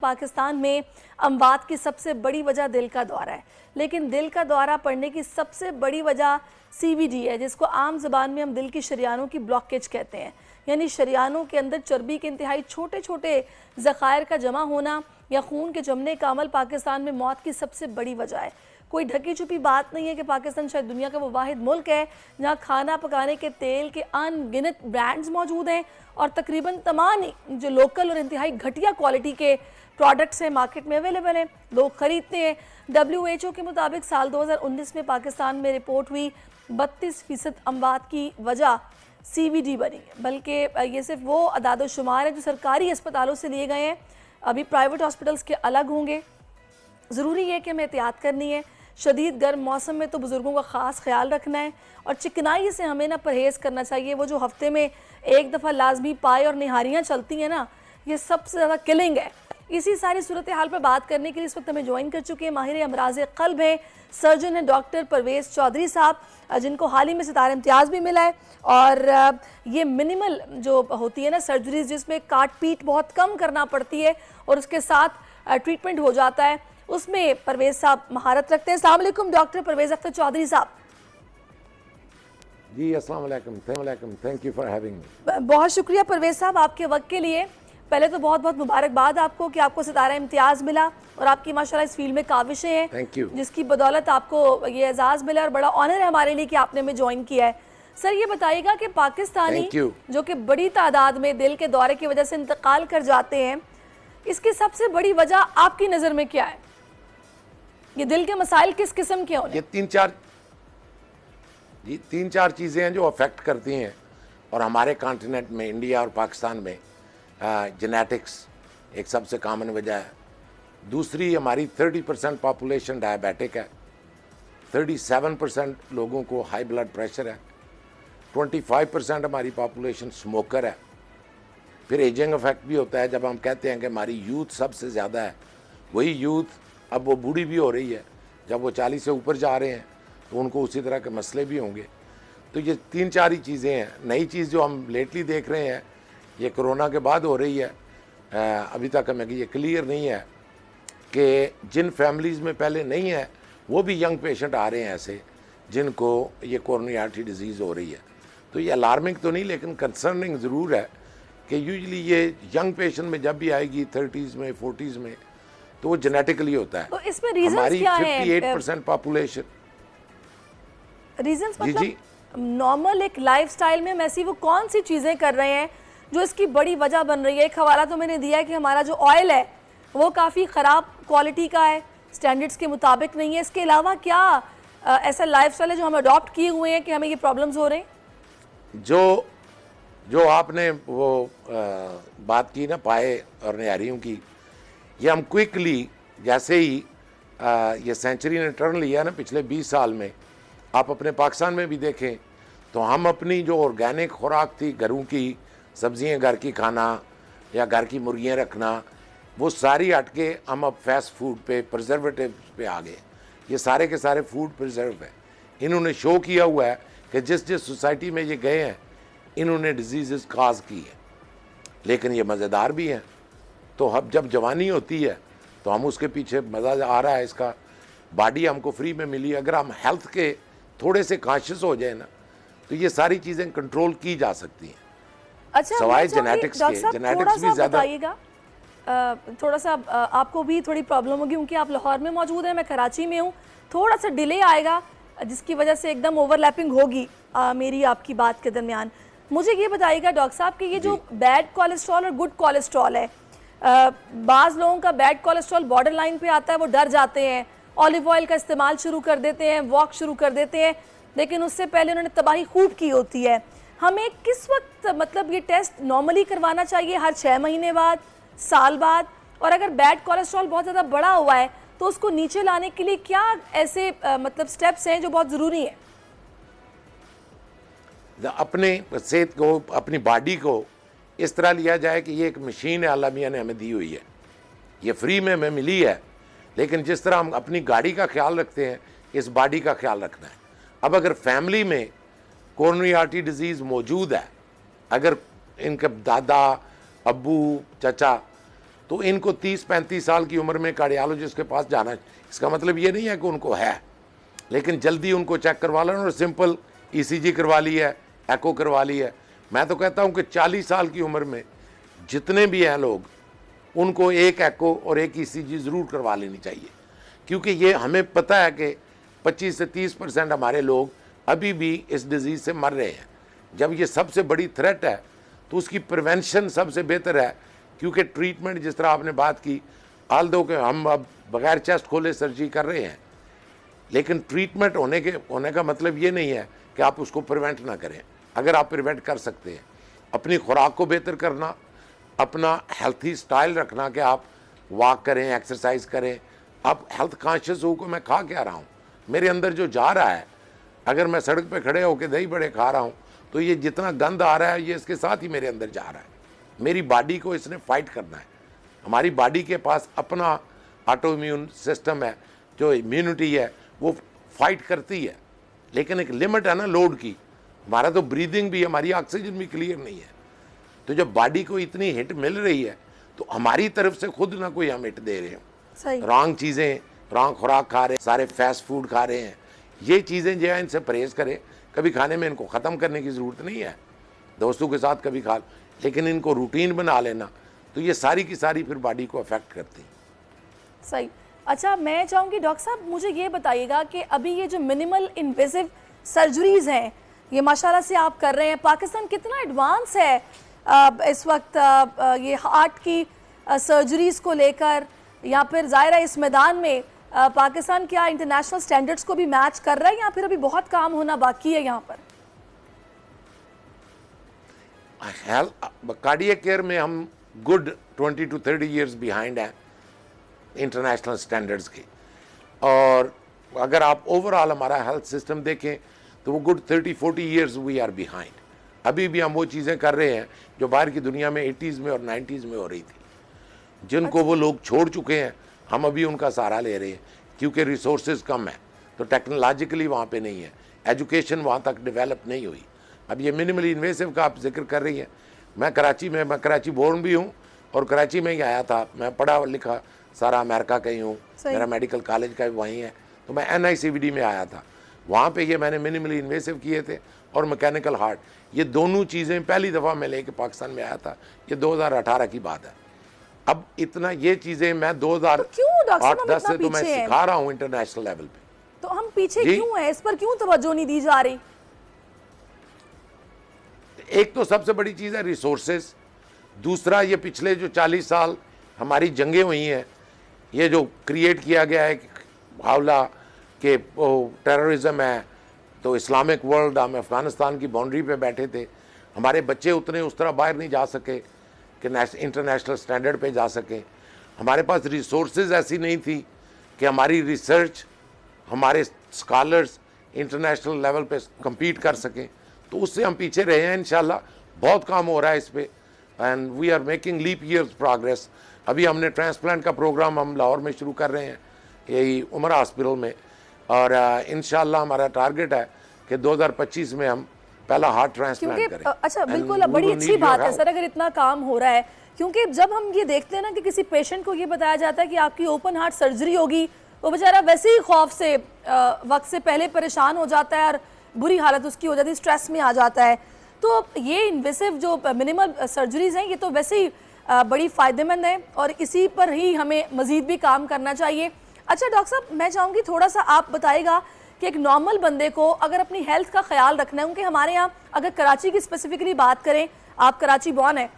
पाकिस्तान में अमवात की सबसे बड़ी वजह दिल का दौरा है, लेकिन दिल का दौरा पड़ने की सबसे बड़ी वजह सीवीडी है, जिसको आम ज़बान में हम दिल की शरियानों की ब्लॉकेज कहते हैं। यानी शरियानों के अंदर चर्बी के इंतहाई छोटे छोटे ज़खायर का जमा होना या खून के जमने का अमल पाकिस्तान में मौत की सबसे बड़ी वजह है। कोई ढकी छुपी बात नहीं है कि पाकिस्तान शायद दुनिया का वो वाहिद मुल्क है जहाँ खाना पकाने के तेल के अनगिनत ब्रांड्स मौजूद हैं और तकरीबन तमाम जो लोकल और इंतहाई घटिया क्वालिटी के प्रोडक्ट्स हैं मार्केट में अवेलेबल हैं, लोग ख़रीदते हैं। WHO के मुताबिक साल 2019 में पाकिस्तान में रिपोर्ट हुई 32% अमवात की वजह CVD बनी, बल्कि ये सिर्फ वो अदाद शुमार है जो सरकारी अस्पतालों से लिए गए हैं। अभी प्राइवेट हॉस्पिटल्स के अलग होंगे। ज़रूरी है कि हमें एहतियात करनी है। शदीद गर्म मौसम में तो बुज़ुर्गों का ख़ास ख्याल रखना है और चिकनाई से हमें ना परहेज़ करना चाहिए। वो जो हफ्ते में एक दफ़ा लाजमी पाए और निहारियाँ चलती हैं ना, ये सबसे ज़्यादा किलिंग है। इसी सारी सूरत हाल पर बात करने के लिए इस वक्त हमें ज्वाइन कर चुके हैं माहिर अमराज़ क़ल्ब हैं, सर्जन हैं डॉक्टर परवेज़ चौधरी साहब, जिनको हाल ही में सितारा इम्तियाज़ भी मिला है। और ये मिनिमल जो होती है ना सर्जरीज, जिसमें काट पीट बहुत कम करना पड़ती है और उसके साथ ट्रीटमेंट हो जाता है, उसमें परवेज़ साहब महारत रखते हैं। अस्सलाम वालेकुम डॉक्टर परवेज़ अख्तर चौधरी साहब। जी अस्सलाम वालेकुम, thank you for having me. बहुत शुक्रिया परवेज़ साहब आपके वक्त के लिए। पहले तो बहुत बहुत मुबारकबाद आपको कि आपको सितारा इम्तियाज़ मिला और आपकी माशाल्लाह इस फील्ड में काविशें हैं, थैंक यू, जिसकी बदौलत आपको ये एजाज़ मिला और बड़ा ऑनर है हमारे लिए कि आपने हमें ज्वाइन किया है। सर ये बताइएगा कि पाकिस्तानी जो कि बड़ी तादाद में दिल के दौरे की वजह से इंतकाल कर जाते हैं, इसकी सबसे बड़ी वजह आपकी नज़र में क्या है? ये दिल के मसाइल किस किस्म के होने? ये तीन चार चीज़ें हैं जो अफेक्ट करती हैं और हमारे कॉन्टिनेंट में इंडिया और पाकिस्तान में जेनेटिक्स एक सबसे कॉमन वजह है। दूसरी, हमारी 30% पॉपुलेशन डायबिटिक है, 37% लोगों को हाई ब्लड प्रेशर है, 25% हमारी पॉपुलेशन स्मोकर है। फिर एजिंग इफेक्ट भी होता है। जब हम कहते हैं कि हमारी यूथ सबसे ज़्यादा है, वही यूथ अब वो बूढ़ी भी हो रही है। जब वो 40 से ऊपर जा रहे हैं तो उनको उसी तरह के मसले भी होंगे। तो ये तीन चार ही चीज़ें हैं। नई चीज़ जो हम लेटली देख रहे हैं, ये कोरोना के बाद हो रही है। अभी तक हमें ये क्लियर नहीं है कि जिन फैमिलीज़ में पहले नहीं है वो भी यंग पेशेंट आ रहे हैं ऐसे जिनको ये कोरोनरी आर्टरी डिजीज़ हो रही है। तो ये अलार्मिंग तो नहीं, लेकिन कंसर्निंग ज़रूर है कि यूजली ये यंग पेशेंट में जब भी आएगी 30s में 40s में, तो वो जेनेटिकली होता है। तो इसमें रीजंस हमारी क्या 58% पॉपुलेशन रीजंस मतलब नॉर्मल एक लाइफस्टाइल में हम ऐसी वो कौन सी चीज़ें कर रहे हैं जो इसकी बड़ी वजह बन रही है? एक हवाला तो मैंने दिया है कि हमारा जो ऑयल है वो काफ़ी ख़राब क्वालिटी का है, स्टैंडर्ड्स के मुताबिक नहीं है। इसके अलावा क्या ऐसा लाइफस्टाइल है जो हम अडॉप्ट किए हुए हैं कि हमें ये प्रॉब्लम्स हो रहे हैं? जो आपने वो बात की ना पाए और निहारियों की, ये हम क्विकली जैसे ही ये सेंचुरी ने टर्न लिया ना पिछले 20 साल में, आप अपने पाकिस्तान में भी देखें तो हम अपनी जो ऑर्गेनिक खुराक थी, घरों की सब्जियां घर की खाना या घर की मुर्गियां रखना, वो सारी हट के हम अब फास्ट फूड पे, प्रिजर्वेटिव पे आ गए। ये सारे के सारे फूड प्रिजर्व है। इन्होंने शो किया हुआ है कि जिस जिस सोसाइटी में ये गए हैं इन्होंने डिजीज़ काज की है, लेकिन ये मज़ेदार भी हैं। तो अब जब जवानी होती है तो हम उसके पीछे मज़ा आ रहा है, इसका बॉडी हमको फ्री में मिली। अगर हम हेल्थ के थोड़े से कॉन्शियस हो जाए ना तो ये सारी चीज़ें कंट्रोल की जा सकती हैं। अच्छा, सवाए जेनेटिक्स के, जेनेटिक्स भी ज़्यादा। थोड़ा सा आपको भी थोड़ी प्रॉब्लम होगी क्योंकि आप लाहौर में मौजूद हैं, मैं कराची में हूँ। थोड़ा सा डिले आएगा जिसकी वजह से एकदम ओवरलैपिंग होगी मेरी आपकी बात के दरमियान। मुझे ये बताइएगा डॉक्टर साहब कि ये जो बैड कोलेस्ट्रॉल और गुड कोलेस्ट्रॉल है, बाज़ लोगों का बैड कोलेस्ट्रॉल बॉर्डर लाइन पे आता है, वो डर जाते हैं, ऑलिव ऑयल का इस्तेमाल शुरू कर देते हैं, वॉक शुरू कर देते हैं, लेकिन उससे पहले उन्होंने तबाही खूब की होती है। हमें किस वक्त मतलब ये टेस्ट नॉर्मली करवाना चाहिए? हर 6 महीने बाद, साल बाद? और अगर बैड कोलेस्ट्रॉल बहुत ज़्यादा बड़ा हुआ है तो उसको नीचे लाने के लिए क्या ऐसे मतलब स्टेप्स हैं जो बहुत ज़रूरी हैं? अपने सेहत को, अपनी बॉडी को इस तरह लिया जाए कि ये एक मशीन है अल्लाह मियाँ ने हमें दी हुई है, ये फ्री में हमें मिली है। लेकिन जिस तरह हम अपनी गाड़ी का ख्याल रखते हैं, इस बॉडी का ख्याल रखना है। अब अगर फैमिली में कोरोनरी आर्टरी डिजीज़ मौजूद है, अगर इनके दादा, अब्बू, चचा तो इनको 30-35 साल की उम्र में कार्डियोलॉजिस्ट के पास जाना, इसका मतलब ये नहीं है कि उनको है, लेकिन जल्दी उनको चेक करवा लेना और सिंपल ईसीजी करवा ली है, एको करवा ली है। मैं तो कहता हूँ कि 40 साल की उम्र में जितने भी हैं लोग, उनको एक एको और एक ईसीजी ज़रूर करवा लेनी चाहिए, क्योंकि ये हमें पता है कि 25 से 30% हमारे लोग अभी भी इस डिज़ीज़ से मर रहे हैं। जब ये सबसे बड़ी थ्रेट है तो उसकी प्रिवेंशन सबसे बेहतर है, क्योंकि ट्रीटमेंट जिस तरह आपने बात की, आल दो कि हम अब बगैर चेस्ट खोले सर्जरी कर रहे हैं, लेकिन ट्रीटमेंट होने का मतलब ये नहीं है कि आप उसको प्रिवेंट ना करें। अगर आप प्रिवेंट कर सकते हैं, अपनी खुराक को बेहतर करना, अपना हेल्थी स्टाइल रखना कि आप वॉक करें, एक्सरसाइज करें, आप हेल्थ कॉन्शियस हो कि मैं खा क्या रहा हूँ, मेरे अंदर जो जा रहा है। अगर मैं सड़क पे खड़े होकर दही बड़े खा रहा हूँ तो ये जितना गंद आ रहा है ये इसके साथ ही मेरे अंदर जा रहा है। मेरी बॉडी को इसने फाइट करना है। हमारी बॉडी के पास अपना ऑटो इम्यून सिस्टम है, जो इम्यूनिटी है वो फाइट करती है, लेकिन एक लिमिट है ना लोड की। हमारा तो ब्रीदिंग भी, हमारी ऑक्सीजन भी क्लियर नहीं है। तो जब बॉडी को इतनी हिट मिल रही है तो हमारी तरफ से खुद ना कोई हम हिट दे रहे हो, रॉन्ग चीज़ें, रॉन्ग खुराक खा रहे हैं, सारे फास्ट फूड खा रहे हैं, ये चीज़ें जो है इनसे परहेज़ करें। कभी खाने में इनको ख़त्म करने की ज़रूरत नहीं है, दोस्तों के साथ कभी खा, लेकिन इनको रूटीन बना लेना, तो ये सारी की सारी फिर बॉडी को अफेक्ट करती है। सही। अच्छा, मैं चाहूँगी डॉक्टर साहब मुझे ये बताइएगा कि अभी ये जो मिनिमल इन्वेसिव सर्जरीज़ हैं, ये माशाल्लाह से आप कर रहे हैं, पाकिस्तान कितना एडवांस है इस वक्त ये हार्ट की सर्जरीज़ को लेकर, या फिर ज़ाहिर है इस मैदान में पाकिस्तान क्या इंटरनेशनल स्टैंडर्ड्स को भी मैच कर रहा है, या फिर अभी बहुत काम होना बाकी है यहाँ पर? कार्डियक केयर में हम गुड 20 to 30 ईयर्स बिहाइंड हैं इंटरनेशनल स्टैंडर्ड्स के, और अगर आप ओवरऑल हमारा हेल्थ सिस्टम देखें तो वो good 30-40 years we are behind. अभी भी हम वो चीज़ें कर रहे हैं जो बाहर की दुनिया में 80s में और 90s में हो रही थी, जिनको वो लोग छोड़ चुके हैं, हम अभी उनका सहारा ले रहे हैं, क्योंकि रिसोर्सेज कम है, तो टेक्नोलॉजिकली वहाँ पे नहीं है, एजुकेशन वहाँ तक डेवलप नहीं हुई। अब ये मिनिमली इन्वेसिव का आप जिक्र कर रही हैं, मैं कराची बोर्न भी हूँ और कराची में ही आया था, मैं पढ़ा लिखा सारा अमेरिका का ही हूँ, मेरा मेडिकल कॉलेज का भी वहीं है, तो मैं NICVD में आया था, वहाँ पे ये मैंने मिनिमली इन्वेसिव किए थे और मैकेनिकल हार्ट, ये दोनों चीज़ें पहली दफ़ा मैं लेके पाकिस्तान में आया था, ये 2018 की बात है। अब इतना ये चीज़ें मैं 2008-10 से तो मैं सिखा रहा हूँ इंटरनेशनल लेवल पे, तो हम पीछे क्यों हैं, इस पर क्यों तवज्जो नहीं दी जा रही? एक तो सबसे बड़ी चीज़ है रिसोर्सेज, दूसरा ये पिछले जो 40 साल हमारी जंगें हुई हैं, ये जो क्रिएट किया गया है हावला के टेररिज्म है, तो इस्लामिक वर्ल्ड, हम अफ़गानिस्तान की बाउंड्री पे बैठे थे, हमारे बच्चे उतने उस तरह बाहर नहीं जा सके कि इंटरनेशनल स्टैंडर्ड पे जा सके, हमारे पास रिसोर्सेज ऐसी नहीं थी कि हमारी रिसर्च, हमारे स्कॉलर्स इंटरनेशनल लेवल पे compete कर सकें, तो उससे हम पीछे रहे हैं। इंशाल्लाह बहुत काम हो रहा है इस पे, and we are making leap years progress. अभी हमने ट्रांसप्लांट का प्रोग्राम हम लाहौर में शुरू कर रहे हैं, यही उमर हॉस्पिटल में, और इंशाल्लाह हमारा टारगेट है कि 2025 में हम पहला हार्ट ट्रांसप्लांट करें। अच्छा, बिल्कुल, बड़ी अच्छी बात है सर अगर इतना काम हो रहा है, क्योंकि जब हम ये देखते हैं ना कि किसी पेशेंट को ये बताया जाता है कि आपकी ओपन हार्ट सर्जरी होगी, वो बेचारा वैसे ही खौफ से वक्त से पहले परेशान हो जाता है और बुरी हालत उसकी हो जाती है, स्ट्रेस में आ जाता है। तो ये इन्वेसिव जो मिनिमल सर्जरीज हैं, ये तो वैसे ही बड़ी फ़ायदेमंद है और इसी पर ही हमें मज़ीद भी काम करना चाहिए। अच्छा डॉक्टर साहब, मैं चाहूँगी थोड़ा सा आप बताइएगा कि एक नॉर्मल बंदे को अगर अपनी हेल्थ का ख्याल रखना है, क्योंकि हमारे यहाँ अगर कराची की स्पेसिफिकली बात करें, आप कराची बॉर्न है,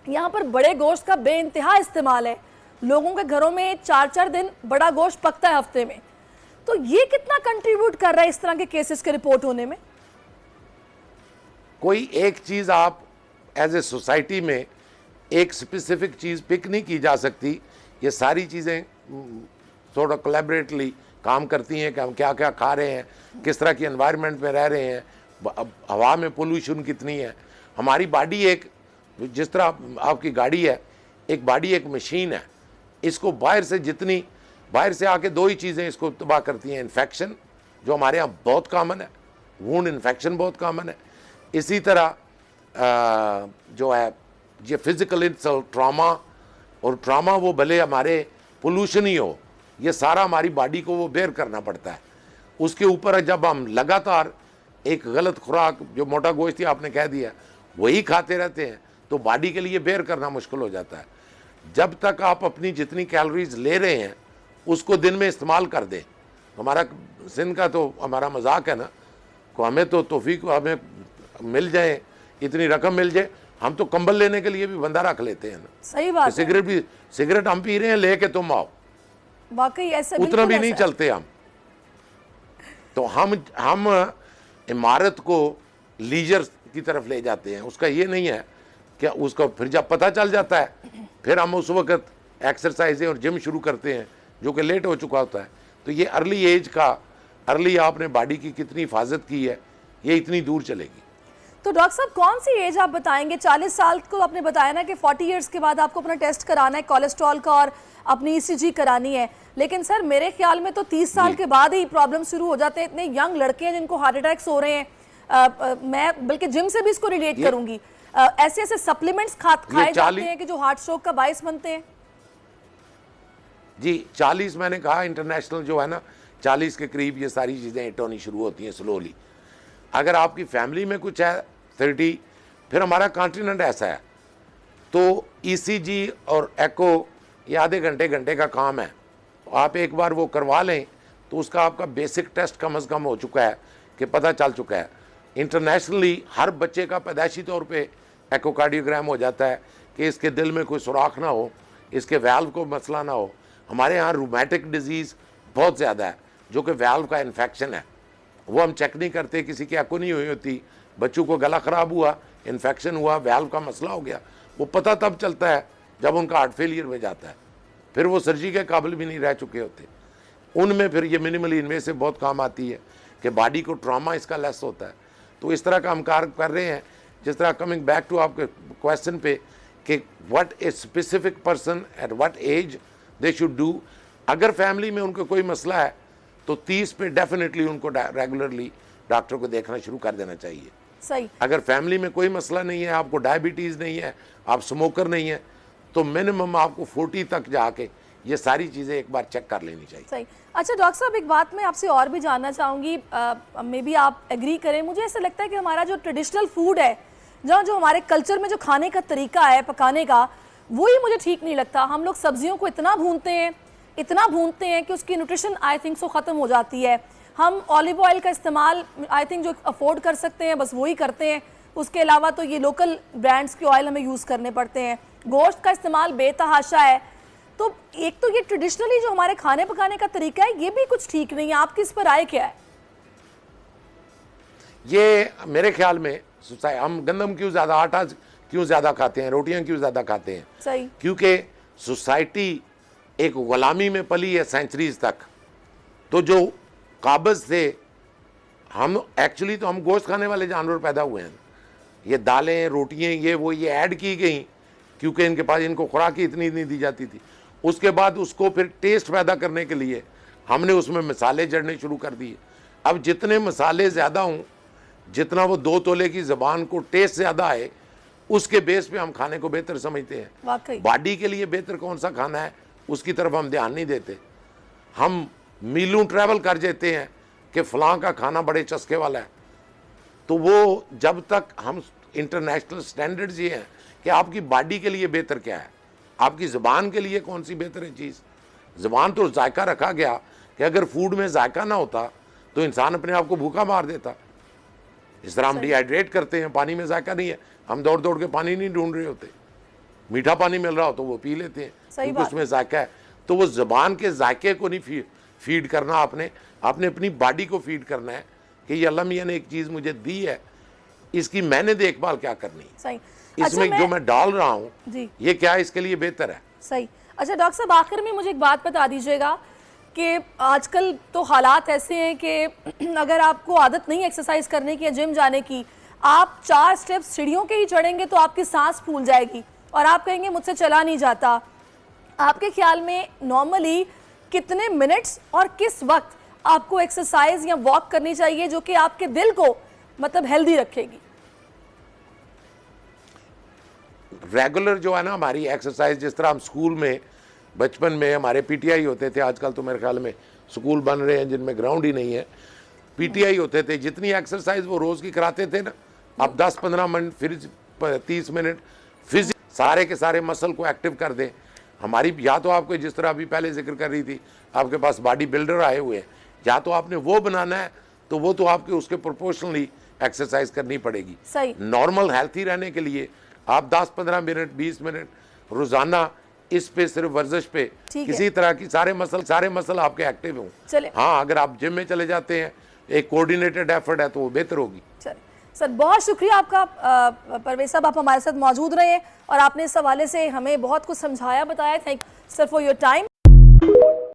यहाँ पर बड़े गोश्त का बेइंतहा इस्तेमाल है, लोगों के घरों में 4-4 दिन बड़ा गोश्त पकता है हफ्ते में, तो ये कितना कंट्रीब्यूट कर रहा है इस तरह के केसेस के रिपोर्ट होने में? कोई एक चीज़ आप एज ए सोसाइटी में एक स्पेसिफिक चीज़ पिक नहीं की जा सकती, ये सारी चीज़ें थोड़ा कोलैबोरेटली काम करती हैं कि हम क्या क्या खा रहे हैं, किस तरह की एनवायरनमेंट में रह रहे हैं, हवा में पोल्यूशन कितनी है। हमारी बॉडी एक, जिस तरह आपकी गाड़ी है, एक बॉडी एक मशीन है, इसको बाहर से जितनी, बाहर से आके दो ही चीज़ें इसको तबाह करती हैं, इन्फेक्शन जो हमारे यहाँ बहुत कॉमन है, वुंड इन्फेक्शन बहुत कॉमन है, इसी तरह जो है ये फिज़िकल इंसल्ट, ट्रॉमा, और ट्रामा वो भले हमारे पोल्यूशन ही हो, ये सारा हमारी बॉडी को वो बेयर करना पड़ता है। उसके ऊपर जब हम लगातार एक गलत खुराक, जो मोटा गोश्त ही आपने कह दिया, वही खाते रहते हैं, तो बॉडी के लिए बेयर करना मुश्किल हो जाता है। जब तक आप अपनी जितनी कैलोरीज ले रहे हैं उसको दिन में इस्तेमाल कर दें। हमारा सिंध का तो हमारा मजाक है ना, को हमें तो तौफीक हमें मिल जाए, इतनी रकम मिल जाए, हम तो कंबल लेने के लिए भी बंदा रख लेते हैं ना। सही बात है। सिगरेट भी, सिगरेट हम पी रहे हैं, लेके तुम आओ, वाकई ऐसे उतना भी नहीं चलते हम। तो हम इमारत को लीजर की तरफ ले जाते हैं। उसका ये नहीं है कि उसका फिर जब पता चल जाता है फिर हम उस वक्त एक्सरसाइजें और जिम शुरू करते हैं, जो कि लेट हो चुका होता है। तो ये अर्ली एज का, अर्ली आपने बॉडी की कितनी हिफाजत की है, ये इतनी दूर चलेगी। तो डॉक्टर साहब कौन सी एज आप बताएंगे? 40 साल को आपने बताया ना कि 40 इयर्स के बाद आपको अपना टेस्ट कराना है कोलेस्ट्रॉल का और अपनी ईसीजी करानी है, लेकिन सर मेरे ख्याल में तो 30 साल के बाद ही प्रॉब्लम शुरू हो जाते हैं। इतने यंग लड़के हैं जिनको हार्ट अटैक्स हो रहे हैं। मैं बल्कि जिम से भी इसको रिलेट करूंगी। ऐसे ऐसे सप्लीमेंट्स खाए जाते हैं कि जो हार्ट स्ट्रोक का बायस बनते हैं। जी 40 मैंने कहा इंटरनेशनल जो है ना, 40 के करीब ये सारी चीज़ें हिट होनी शुरू होती हैं स्लोली। अगर आपकी फैमिली में कुछ है 30, फिर हमारा कॉन्टिनेंट ऐसा है तो ईसीजी और एको ये आधे घंटे का काम है। आप एक बार वो करवा लें तो उसका आपका बेसिक टेस्ट कम से कम हो चुका है कि पता चल चुका है। इंटरनेशनली हर बच्चे का पैदाइशी तौर पे एकोकार्डियोग्राम हो जाता है कि इसके दिल में कोई सुराख ना हो, इसके वैल्व को मसला ना हो। हमारे यहाँ रूमेटिक डिजीज़ बहुत ज़्यादा है जो कि वैल्व का इन्फेक्शन है, वो हम चेक नहीं करते। किसी की एको नहीं हुई होती, बच्चों को गला ख़राब हुआ, इन्फेक्शन हुआ, वैल्व का मसला हो गया, वो पता तब चलता है जब उनका हार्ट फेलियर में जाता है। फिर वो सर्जरी के काबिल भी नहीं रह चुके होते। उनमें फिर ये मिनिमली इन्वेसिव बहुत काम आती है कि बॉडी को ट्रॉमा इसका लेस होता है। तो इस तरह का हम कार्य कर रहे हैं। जिस तरह कमिंग बैक टू आपके क्वेश्चन पे कि what a specific person at what age they should do. अगर फैमिली में उनको कोई मसला है तो 30 पे डेफिनेटली उनको रेगुलरली डॉक्टर को देखना शुरू कर देना चाहिए। सही। अगर फैमिली में कोई मसला नहीं है, आपको डायबिटीज़ नहीं है, आप स्मोकर नहीं है, तो मिनिमम आपको 40 तक जाके ये सारी चीज़ें एक बार चेक कर लेनी चाहिए। सही। अच्छा डॉक्टर साहब एक बात मैं आपसे और भी जानना चाहूँगी, मे बी आप एग्री करें, मुझे ऐसा लगता है कि हमारा जो ट्रेडिशनल फूड है, जो हमारे कल्चर में जो खाने का तरीका है पकाने का, वो ही मुझे ठीक नहीं लगता। हम लोग सब्जियों को इतना भूनते हैं कि उसकी न्यूट्रिशन आई थिंक सो ख़त्म हो जाती है। हम ऑलिव ऑयल का इस्तेमाल आई थिंक जो अफोर्ड कर सकते हैं बस वही करते हैं, उसके अलावा तो ये लोकल ब्रांड्स के ऑयल हमें यूज़ करने पड़ते हैं। गोश्त का इस्तेमाल बेतहाशा है। तो एक तो ये ट्रेडिशनली जो हमारे खाने पकाने का तरीका है ये भी कुछ ठीक नहीं है। आपकी इस पर राय क्या है? ये मेरे ख्याल में हम गंदम क्यों ज़्यादा, आटा क्यों ज़्यादा खाते हैं, रोटियां क्यों ज़्यादा खाते हैं? सही। क्योंकि सोसाइटी एक गुलामी में पली है सेंचुरीज तक। तो जो काबज थे, हम एक्चुअली तो हम गोश्त खाने वाले जानवर पैदा हुए हैं। ये दालें, रोटियां, ये वो ये ऐड की गई क्योंकि इनके पास इनको खुराक ही इतनी नहीं दी जाती थी। उसके बाद उसको फिर टेस्ट पैदा करने के लिए हमने उसमें मसाले जड़ने शुरू कर दिए। अब जितने मसाले ज़्यादा हों, जितना वो 2 तोले की ज़बान को टेस्ट ज़्यादा आए, उसके बेस पे हम खाने को बेहतर समझते हैं। बॉडी के लिए बेहतर कौन सा खाना है उसकी तरफ हम ध्यान नहीं देते। हम मीलों ट्रैवल कर जाते हैं कि फ़लाँ का खाना बड़े चस्के वाला है। तो वो जब तक हम इंटरनेशनल स्टैंडर्ड्स ये हैं कि आपकी बॉडी के लिए बेहतर क्या है, आपकी ज़बान के लिए कौन सी बेहतर है चीज़। ज़बान तो जायका रखा गया कि अगर फूड में जायका ना होता तो इंसान अपने आप को भूखा मार देता। इस तरह हम डिहाइड्रेट करते हैं, पानी में जायका नहीं है, हम दौड़ दौड़ के पानी नहीं ढूंढ रहे होते। मीठा पानी मिल रहा हो तो वो पी लेते हैं क्योंकि उसमें जायका है। तो वो ज़बान के जायके को नहीं फीड करना, आपने अपनी बॉडी को फीड करना है कि ये अल्लाह मियाँ ने एक चीज़ मुझे दी है, इसकी मैंने देखभाल क्या करनी है, इसमें जो मैं डाल रहा हूँ ये क्या इसके लिए बेहतर है। सही। अच्छा डॉक्टर साहब आखिर में मुझे एक बात बता दीजिएगा कि आजकल तो हालात ऐसे हैं कि अगर आपको आदत नहीं एक्सरसाइज करने की या जिम जाने की, आप 4 स्टेप्स सीढ़ियों के ही चढ़ेंगे तो आपकी सांस फूल जाएगी और आप कहेंगे मुझसे चला नहीं जाता। आपके ख्याल में नॉर्मली कितने मिनट्स और किस वक्त आपको एक्सरसाइज या वॉक करनी चाहिए जो कि आपके दिल को मतलब हेल्दी रखेगी? रेगुलर जो है ना हमारी एक्सरसाइज, जिस तरह हम स्कूल में बचपन में हमारे पीटीआई होते थे, आजकल तो मेरे ख्याल में स्कूल बन रहे हैं जिनमें ग्राउंड ही नहीं है, पीटीआई होते थे, जितनी एक्सरसाइज वो रोज़ की कराते थे ना, अब 10-15 मिनट फिर 30 मिनट फिजिक सारे के सारे मसल को एक्टिव कर दें। हमारी या तो आपको जिस तरह अभी पहले जिक्र कर रही थी, आपके पास बॉडी बिल्डर आए हुए हैं, या तो आपने वो बनाना है तो वो तो आपके उसके प्रोपोर्शनली एक्सरसाइज करनी पड़ेगी। सही। नॉर्मल हेल्थी रहने के लिए आप 10-15 मिनट 20 मिनट रोजाना इस पे सिर्फ वर्जिश पे किसी तरह की सारे मसल आपके एक्टिव हों। चले। हाँ, अगर आप जिम में चले जाते हैं, एक कोऑर्डिनेटेड एफर्ट है तो वो बेहतर होगी। चले सर, बहुत शुक्रिया आपका। परवेज साहब, आप हमारे साथ मौजूद रहे और आपने इस हवाले से हमें बहुत कुछ समझाया, बताया। Thank you sir for your time.